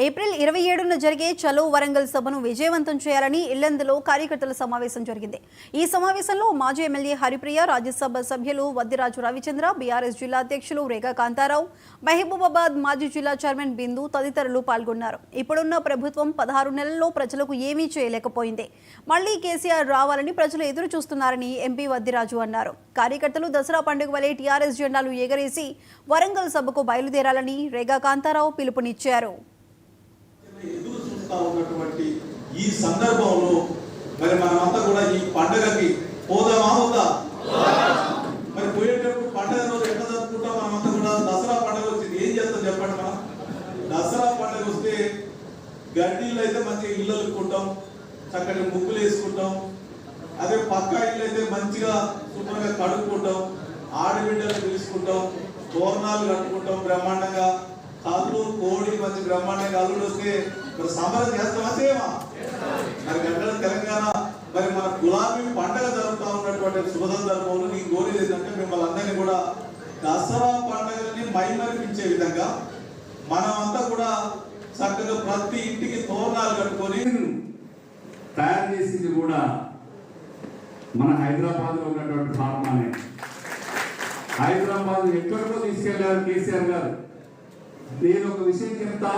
April 27న జరిగే చలో వరంగల్ సభను విజయవంతం చేయాలని ఇల్లందులో కార్యకర్తల సమావేశం జరిగింది. ఈ సమావేశంలో మాజీ ఎమ్మెల్యే హరిప్రియ, రాజ్యసభ సభ్యులు వద్దిరాజు రవిచంద్ర, బీఆర్ఎస్ జిల్లా అధ్యక్షులు రేగా కాంతారావు, మహబూబాబాద్ మాజీ జిల్లా చైర్మన్ బిందు తదితరులు పాల్గొన్నారు. ఇప్పుడున్న ప్రభుత్వం 16 నెలల్లో ప్రజలకు ఏమీ చేయలేకపోయింది. మళ్లీ కేసీఆర్ రావాలని ప్రజలు ఎదురు చూస్తున్నారని ఎంపీ వద్దిరాజు అన్నారు. కార్యకర్తలు దసరా పండుగ వలె టీఆర్ఎస్ జెండాలు ఎగరేసి వరంగల్ సభకు బయలుదేరాలని రేగా కాంతారావు పిలుపునిచ్చారు. ఎదురు చూస్తా ఉన్నటువంటి ఈ సందర్భంలో మరి మనమంతా కూడా ఈ పండుగకి పోదామా వద్దా? మరి పోయేటప్పుడు పండుగ రోజు ఎట్లా జరుపుకుంటాం? మనమంతా కూడా దసరా పండుగ వచ్చింది, ఏం చేస్తాం చెప్పండి. మనం దసరా పండుగ వస్తే గడ్డీలు అయితే మంచిగా ఇల్లు అలుకుంటాం, చక్కటి ముగ్గులు వేసుకుంటాం. అదే పక్క ఇల్లు అయితే మంచిగా శుభ్రంగా కడుక్కుంటాం, ఆడబిడ్డలు పిలుచుకుంటాం, తోరణాలు కట్టుకుంటాం, బ్రహ్మాండంగా కళ్ళు కోడి మంచి బ్రహ్మాండంగా అల్లుడు వస్తే మరి సంబరం చేస్తామా చేయమా? మరి గంటల తెలంగాణ మరి మన గులాబీ పండుగ జరుగుతూ ఉన్నటువంటి శుభ సందర్భంలో నేను కోరేది ఏంటంటే మిమ్మల్ని అందరినీ కూడా దసరా పండుగని మైమరిపించే విధంగా మనమంతా కూడా చక్కగా ప్రతి ఇంటికి తోరణాలు కట్టుకొని తయారు చేసింది కూడా మన హైదరాబాద్ లో ఉన్నటువంటి ఫార్మానే. హైదరాబాద్ ఎక్కడికో తీసుకెళ్లారు కేసీఆర్ గారు. నేను ఒక విషయం చెప్తా,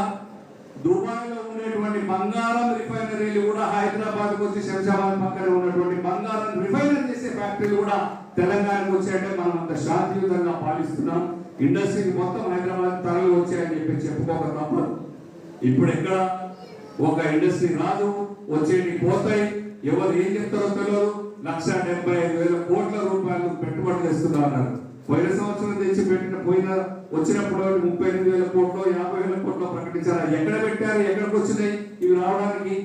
దుబాయ్ లో ఉండేటువంటి బంగారం రిఫైనరీలు కూడా హైదరాబాద్ కు వచ్చి శంషాబాద్ పక్కన ఉన్నటువంటి బంగారం రిఫైనరీ చేసే ఫ్యాక్టరీలు కూడా తెలంగాణకు వచ్చాయంటే మనం అంత శాంతియుతంగా పాలిస్తున్నాం. ఇండస్ట్రీకి మొత్తం హైదరాబాద్ తరలి వచ్చాయని చెప్పి చెప్పుకోక తప్పదు. ఇప్పుడు ఎక్కడ ఒక ఇండస్ట్రీ రాదు, వచ్చేటి పోతాయి, ఎవరు ఏం చెప్తారో తెలియదు. 1,75,000 కోట్ల రూపాయలు పెట్టుబడి తెస్తున్నారు. పోయిన సంవత్సరం తెచ్చి వచ్చినప్పుడు 38,000 కోట్లు 50,000 కోట్లు ప్రకటించారు. ఎక్కడ పెట్టారు, ఎక్కడికి వచ్చినాయి ఇవి రావడానికి?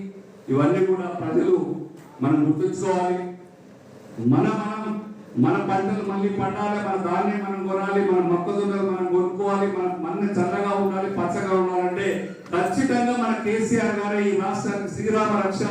ఇవన్నీ కూడా ప్రజలు మనం గుర్తుంచుకోవాలి. మన పంటలు మళ్ళీ పండాలి, మన ధాన్యం మనం కొనాలి, మన మొక్కజొన్నలు మనం కొనుక్కోవాలి, మన చల్లగా ఉండాలి, పచ్చగా ఉండాలంటే ఖచ్చితంగా మన కేసీఆర్ గారే ఈ రాష్ట్రానికి శ్రీరామ రక్ష